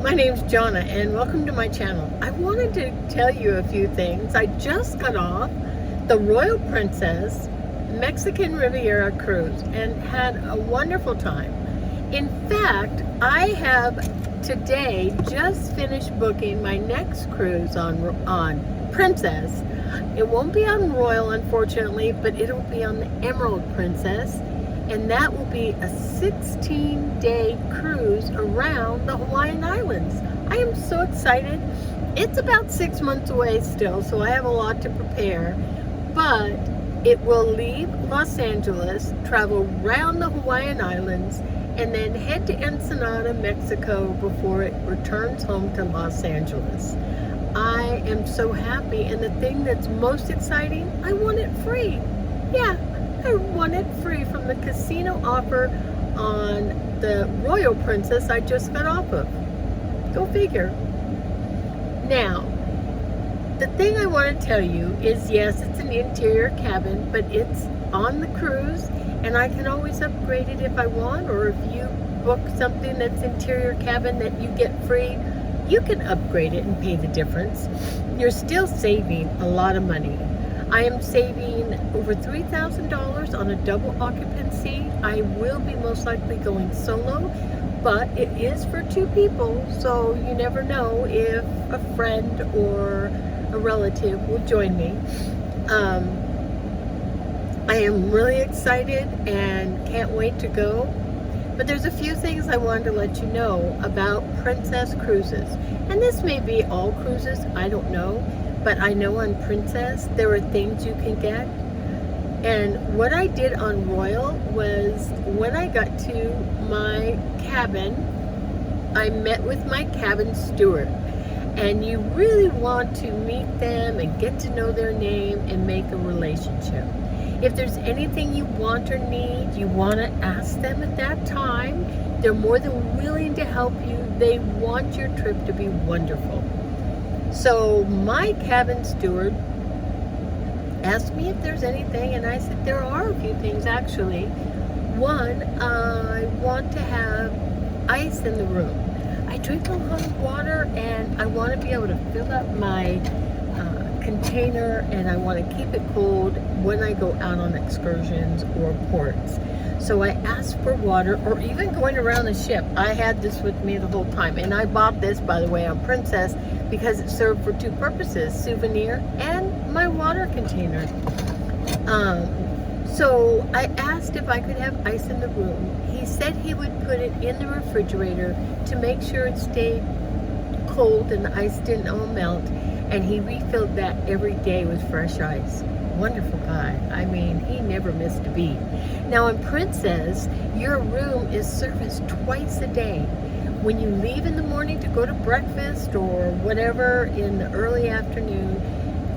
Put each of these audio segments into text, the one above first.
my name's Johnna and welcome to my channel. I wanted to tell you a few things. I just got off the Royal Princess Mexican Riviera cruise and had a wonderful time. In fact, I have today just finished booking my next cruise on Princess. It won't be on Royal, unfortunately, but it'll be on the Emerald Princess. And that will be a 16-day cruise around the Hawaiian Islands. I am so excited. It's about 6 months away still, so I have a lot to prepare. But it will leave Los Angeles, travel around the Hawaiian Islands, and then head to Ensenada, Mexico before it returns home to Los Angeles. I am so happy, and the thing that's most exciting, I want it free. Yeah. I won it free from the casino offer on the Royal Princess I just got off of. Go figure. Now, the thing I want to tell you is, yes, it's an interior cabin, but it's on the cruise, and I can always upgrade it if I want, or if you book something that's interior cabin that you get free, you can upgrade it and pay the difference. You're still saving a lot of money. I am saving over $3,000 on a double occupancy. I will be most likely going solo, but it is for 2 people, so you never know if a friend or a relative will join me. I am really excited and can't wait to go. But there's a few things I wanted to let you know about Princess Cruises. And this may be all cruises, I don't know. But I know on Princess, there are things you can get. And what I did on Royal was, when I got to my cabin, I met with my cabin steward. And you really want to meet them and get to know their name and make a relationship. If there's anything you want or need, you want to ask them at that time. They're more than willing to help you. They want your trip to be wonderful. So my cabin steward asked me if there's anything, and I said there are a few things actually. One, I want to have ice in the room. I drink a lot of water, and I want to be able to fill up my container, and I want to keep it cold when I go out on excursions or ports. So I asked for water, or even going around the ship. I had this with me the whole time, and I bought this, by the way, on Princess because it served for 2 purposes, souvenir and my water container. So I asked if I could have ice in the room. He said he would put it in the refrigerator to make sure it stayed cold and the ice didn't all melt, and he refilled that every day with fresh ice. Wonderful guy. I mean, he never missed a beat. Now in Princess, your room is serviced twice a day. When you leave in the morning to go to breakfast or whatever in the early afternoon,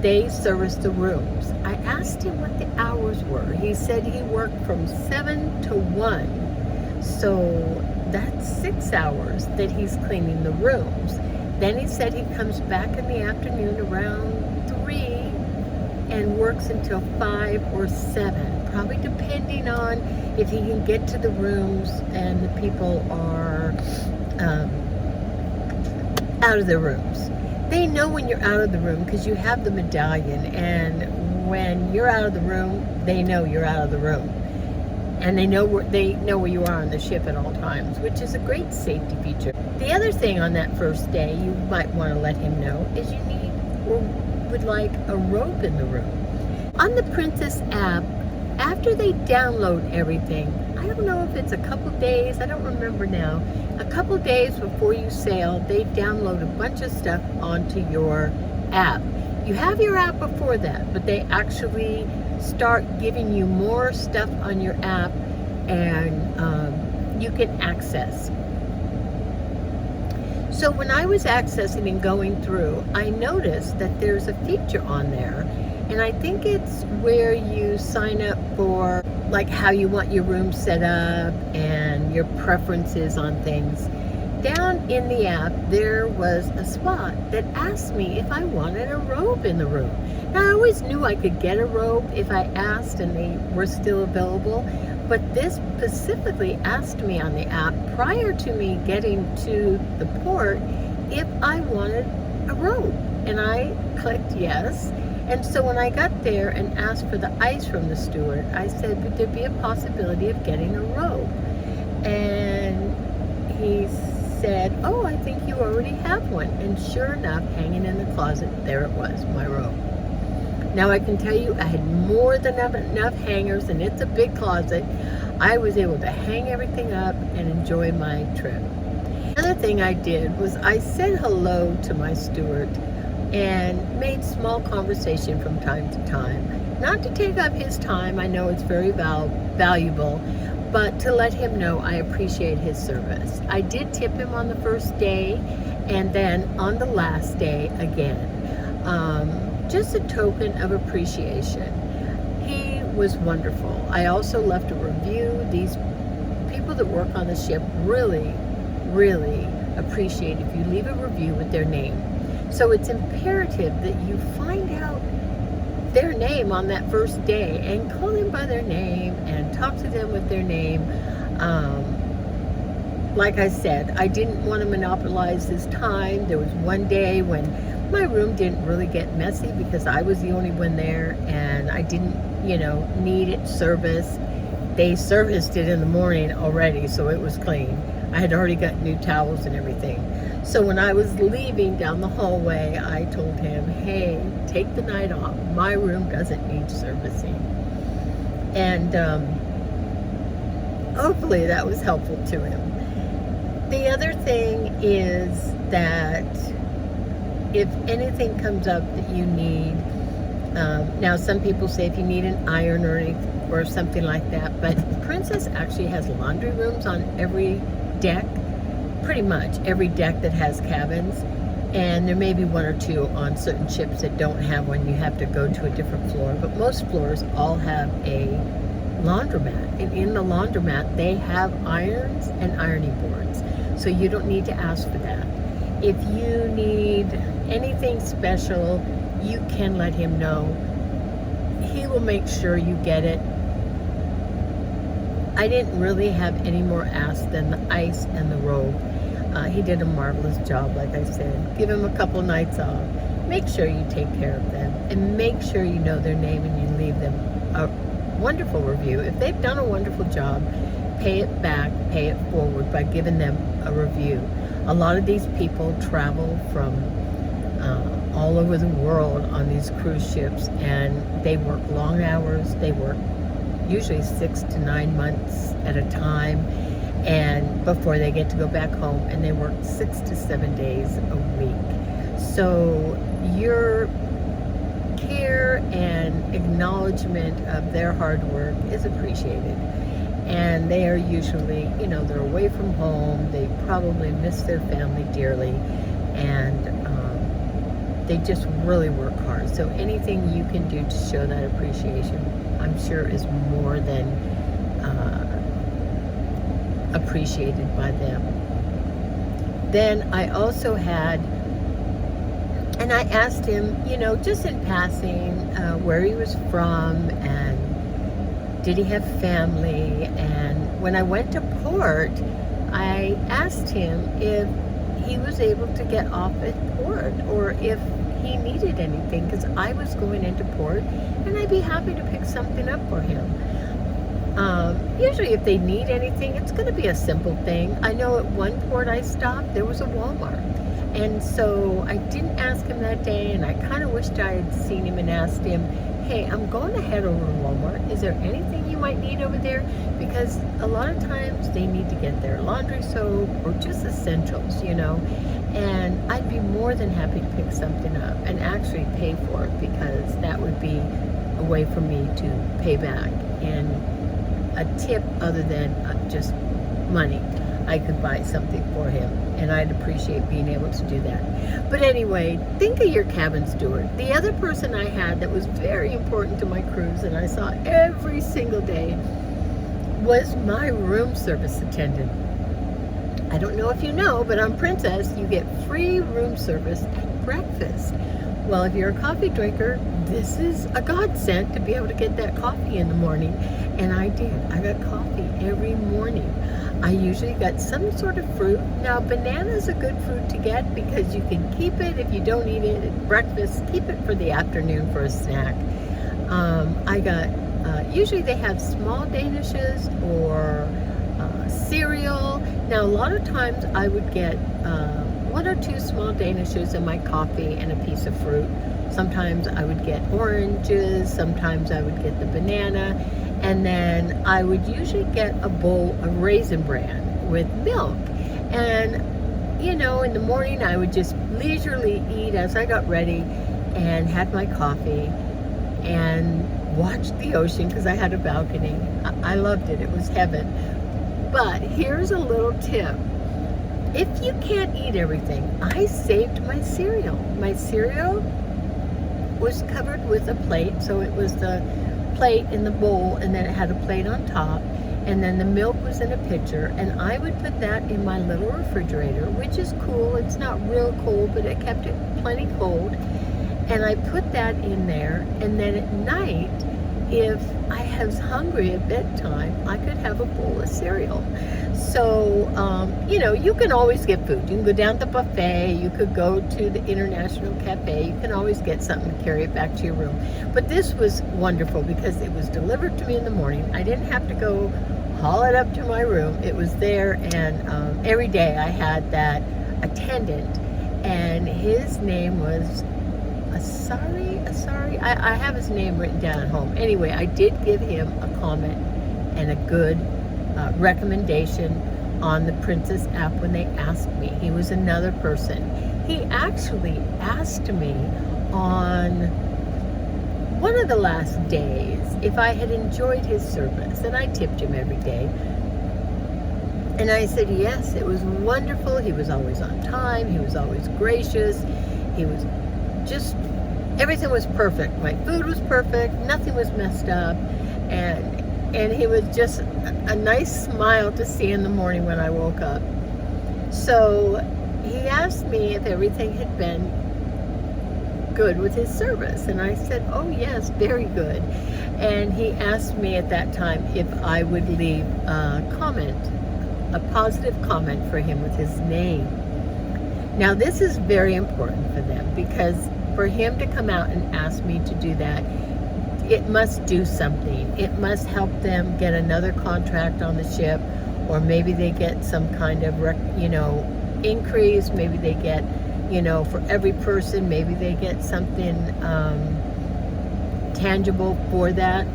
they service the rooms. I asked him what the hours were. He said he worked from 7 to 1. So that's 6 hours that he's cleaning the rooms. Then he said he comes back in the afternoon around 3 and works until 5 or 7, probably depending on if he can get to the rooms and the people are out of their rooms. They know when you're out of the room because you have the medallion, and when you're out of the room, they know you're out of the room. And they know where you are on the ship at all times, which is a great safety feature. The other thing on that first day you might want to let him know is you need or would like a robe in the room. On the Princess app, after they download everything, I don't know if it's a couple days, I don't remember now, a couple days before you sail, they download a bunch of stuff onto your app. You have your app before that, but they actually start giving you more stuff on your app, and you can access. So when I was accessing and going through, I noticed that there's a feature on there, and I think it's where you sign up for like how you want your room set up and your preferences on things. Down in the app, there was a spot that asked me if I wanted a robe in the room. Now, I always knew I could get a robe if I asked and they were still available, But this specifically asked me on the app prior to me getting to the port if I wanted a robe. And I clicked yes. And so when I got there and asked for the ice from the steward, I said, would there be a possibility of getting a robe? And he said, oh, I think you already have one. And sure enough, hanging in the closet, there it was, my robe. Now I can tell you I had more than enough hangers, and it's a big closet. I was able to hang everything up and enjoy my trip. Another thing I did was I said hello to my steward and made small conversation from time to time. Not to take up his time, I know it's very valuable, but to let him know I appreciate his service. I did tip him on the first day and then on the last day again. Just a token of appreciation. He was wonderful. I also left a review. These people that work on the ship really, really appreciate if you leave a review with their name. So it's imperative that you find out their name on that first day and call them by their name and talk to them with their name. Like I said, I didn't want to monopolize his time. There was one day when my room didn't really get messy because I was the only one there and I didn't, need it serviced. They serviced it in the morning already, so it was clean. I had already got new towels and everything. So when I was leaving down the hallway, I told him, hey, take the night off. My room doesn't need servicing. And hopefully that was helpful to him. The other thing is that if anything comes up that you need, now some people say if you need an iron or something like that, but Princess actually has laundry rooms on every deck, pretty much every deck that has cabins, and there may be one or two on certain ships that don't have one. You have to go to a different floor, but most floors all have a laundromat, and in the laundromat they have irons and ironing boards, so you don't need to ask for that. If you need anything special, you can let him know. He will make sure you get it. I didn't really have any more asks than the ice and the robe. He did a marvelous job, like I said. Give him a couple nights off. Make sure you take care of them, and make sure you know their name and you leave them a wonderful review. If they've done a wonderful job, pay it back, pay it forward by giving them a review. A lot of these people travel from all over the world on these cruise ships, and they work long hours. They work usually 6 to 9 months at a time, and before they get to go back home, and they work 6 to 7 days a week. So your care and acknowledgement of their hard work is appreciated. And they are usually, they're away from home. They probably miss their family dearly, and they just really work hard. So anything you can do to show that appreciation, I'm sure, is more than appreciated by them. Then I also had, and I asked him, just in passing, where he was from, and did he have family. And when I went to port, I asked him if he was able to get off at port or if he needed anything, because I was going into port and I'd be happy to pick something up for him. Usually if they need anything, it's going to be a simple thing. I know at one port I stopped, there was a Walmart. And so I didn't ask him that day, and I kind of wished I had seen him and asked him, hey, I'm going to head over to Walmart. Is there anything you might need over there? Because a lot of times they need to get their laundry soap or just essentials, and I'd be more than happy to pick something up and actually pay for it, because that would be a way for me to pay back in a tip other than just money. I could buy something for him, and I'd appreciate being able to do that. But anyway, think of your cabin steward. The other person I had that was very important to my cruise, and I saw every single day, was my room service attendant. I don't know if you know, but on Princess, you get free room service at breakfast. Well, if you're a coffee drinker, this is a godsend to be able to get that coffee in the morning. And I did. I got coffee every morning. I usually got some sort of fruit. Now, banana is a good fruit to get because you can keep it if you don't eat it at breakfast. Keep it for the afternoon for a snack. I got, usually they have small danishes or cereal. Now, a lot of times I would get 1 or 2 small danishes in my coffee and a piece of fruit. Sometimes I would get oranges, sometimes I would get the banana, and then I would usually get a bowl of Raisin Bran with milk. And, you know, in the morning I would just leisurely eat as I got ready and had my coffee and watched the ocean because I had a balcony. I loved it. It was heaven. But here's a little tip. If you can't eat everything, I saved my cereal. My cereal was covered with a plate, so it was the plate in the bowl, and then it had a plate on top, and then the milk was in a pitcher, and I would put that in my little refrigerator, which is cool. It's not real cold, but it kept it plenty cold, and I put that in there, and then at night, if I was hungry at bedtime, I could have a bowl of cereal. So, you know, you can always get food. You can go down to the buffet. You could go to the International Cafe. You can always get something and carry it back to your room. But this was wonderful because it was delivered to me in the morning. I didn't have to go haul it up to my room. It was there, and every day I had that attendant, and his name was Asari. I have his name written down at home. Anyway, I did give him a comment and a good recommendation on the Princess app when they asked me. He was another person. He actually asked me on one of the last days if I had enjoyed his service, and I tipped him every day. And I said, yes, it was wonderful. He was always on time. He was always gracious. He was just, everything was perfect. My food was perfect. Nothing was messed up. And he was just a nice smile to see in the morning when I woke up. So he asked me if everything had been good with his service. And I said, oh yes, very good. And he asked me at that time if I would leave a comment, a positive comment for him with his name. Now this is very important for them, because for him to come out and ask me to do that, it must do something. It must help them get another contract on the ship, or maybe they get some kind of, increase. Maybe they get, for every person, maybe they get something tangible for that.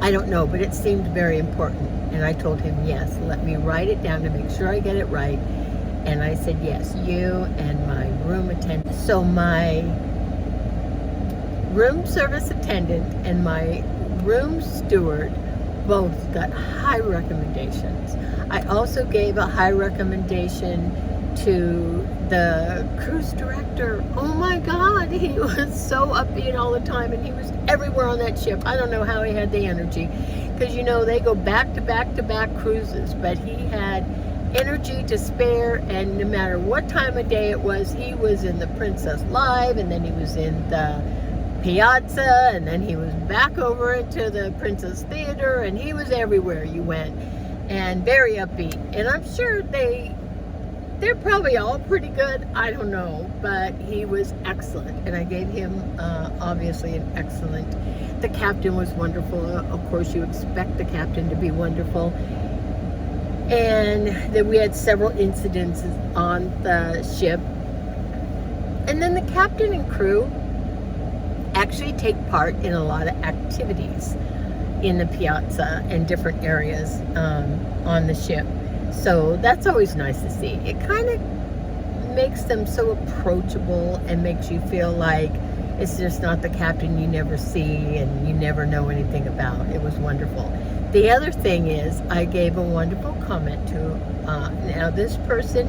I don't know, but it seemed very important. And I told him, yes, let me write it down to make sure I get it right. And I said, yes, you and my room attendant. So my room service attendant and my room steward both got high recommendations. I also gave a high recommendation to the cruise director. Oh my God, he was so upbeat all the time, and he was everywhere on that ship. I don't know how he had the energy, because they go back to back to back cruises, but he had energy to spare, and no matter what time of day it was, he was in the Princess Live, and then he was in the Piazza, and then he was back over into the Princess Theater, and he was everywhere you went, and very upbeat. And I'm sure they're probably all pretty good, I don't know, but he was excellent, and I gave him obviously an excellent. The captain was wonderful. Of course, you expect the captain to be wonderful. And then we had several incidents on the ship. And then the captain and crew actually take part in a lot of activities in the Piazza and different areas on the ship. So that's always nice to see. It kind of makes them so approachable and makes you feel like it's just not the captain you never see and you never know anything about. It was wonderful. The other thing is, I gave a wonderful comment to, now this person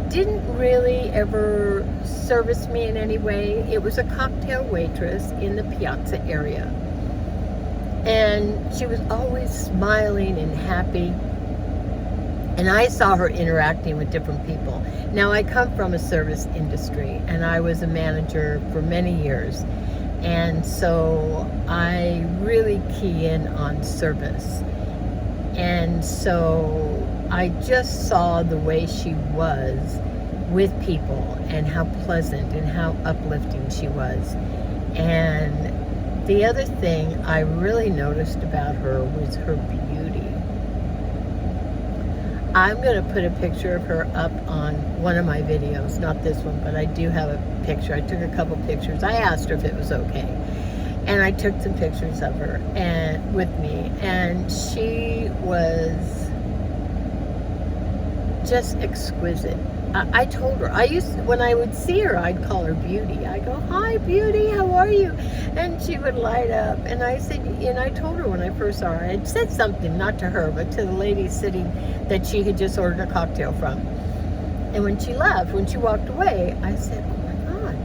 didn't really ever service me in any way. It was a cocktail waitress in the Piazza area. And she was always smiling and happy. And I saw her interacting with different people. Now, I come from a service industry, and I was a manager for many years. And so I really key in on service. And so I just saw the way she was with people and how pleasant and how uplifting she was. And the other thing I really noticed about her was her beauty. I'm going to put a picture of her up on one of my videos, not this one, but I do have a picture. I took a couple pictures. I asked her if it was okay. And I took some pictures of her and with me, and she was just exquisite. I told her, when I would see her, I'd call her Beauty. I go, "Hi, Beauty, how are you?" And she would light up. And I told her when I first saw her, I had said something, not to her, but to the lady sitting that she had just ordered a cocktail from. And when she left, when she walked away, I said, "Oh my God,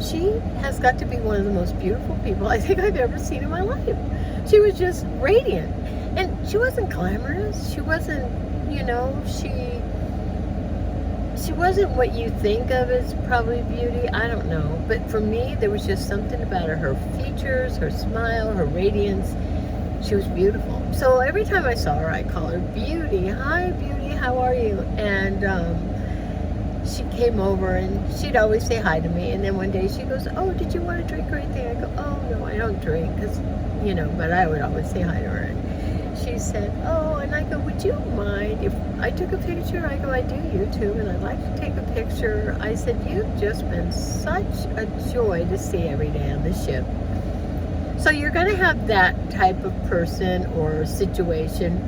she has got to be one of the most beautiful people I think I've ever seen in my life." She was just radiant. And she wasn't glamorous. She wasn't, she wasn't what you think of as probably beauty. I don't know. But for me, there was just something about her. Her features, her smile, her radiance. She was beautiful. So every time I saw her, I call her Beauty. "Hi, Beauty, how are you?" And she came over, and she'd always say hi to me. And then one day she goes, "Oh, did you want a drink or anything?" I go, "Oh, no, I don't drink," because, but I would always say hi to her. And she said, "Oh," and I go, "Would you mind if I took a picture?" I go, "I do YouTube, and I'd like to take a picture." I said, "You've just been such a joy to see every day on the ship." So you're going to have that type of person or situation.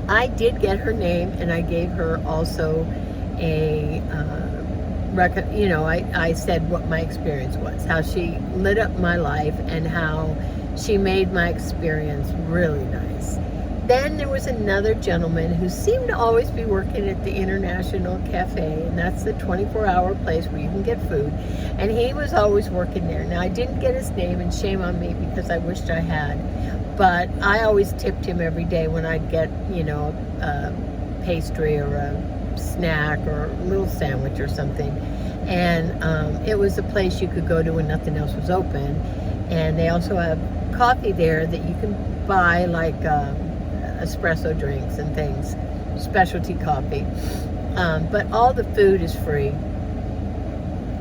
I did get her name, and I gave her also a I said what my experience was, how she lit up my life, and how she made my experience really nice. Then there was another gentleman who seemed to always be working at the International Cafe, and that's the 24-hour place where you can get food. And he was always working there. Now, I didn't get his name, and shame on me because I wished I had. But I always tipped him every day when I'd get, a pastry or a snack or a little sandwich or something. And it was a place you could go to when nothing else was open. And they also have coffee there that you can buy, like espresso drinks and things, specialty coffee. But all the food is free.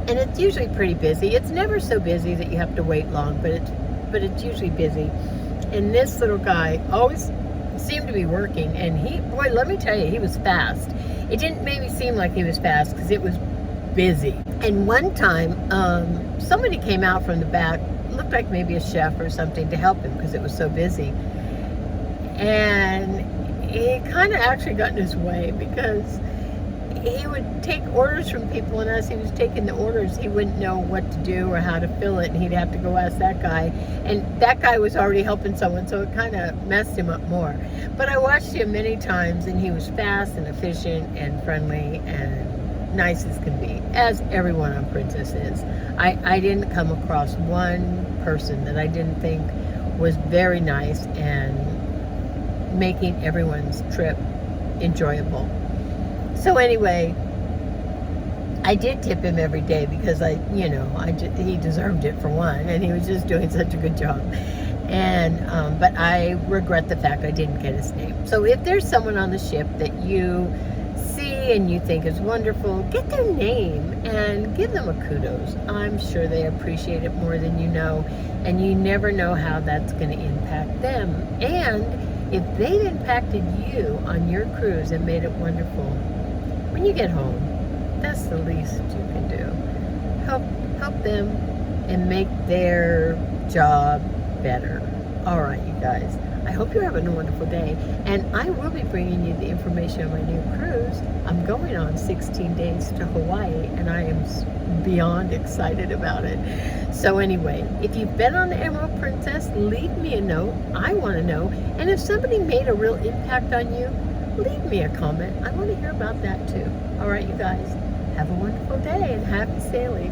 And it's usually pretty busy. It's never so busy that you have to wait long, but it's usually busy. And this little guy always seemed to be working, and boy, let me tell you, he was fast. It didn't maybe seem like he was fast because it was busy. And one time, somebody came out from the back, looked like maybe a chef or something, to help him because it was so busy. And he kind of actually got in his way because he would take orders from people, and as he was taking the orders, he wouldn't know what to do or how to fill it, and he'd have to go ask that guy. And that guy was already helping someone, so it kind of messed him up more. But I watched him many times, and he was fast and efficient and friendly and nice as can be, as everyone on Princess is. I didn't come across one person that I didn't think was very nice and making everyone's trip enjoyable. So anyway, I did tip him every day because he deserved it for one, and he was just doing such a good job. And but I regret the fact I didn't get his name. So if there's someone on the ship that you see and you think is wonderful, get their name and give them a kudos. I'm sure they appreciate it more than you know, and you never know how that's going to impact them. And if they've impacted you on your cruise and made it wonderful, when you get home, that's the least you can do. Help them and make their job better. All right, you guys. I hope you're having a wonderful day. And I will be bringing you the information on my new cruise. I'm going on 16 days to Hawaii, and I am beyond excited about it. So anyway, if you've been on the Emerald Princess, leave me a note. I want to know. And if somebody made a real impact on you, leave me a comment. I want to hear about that too. All right, you guys. Have a wonderful day and happy sailing.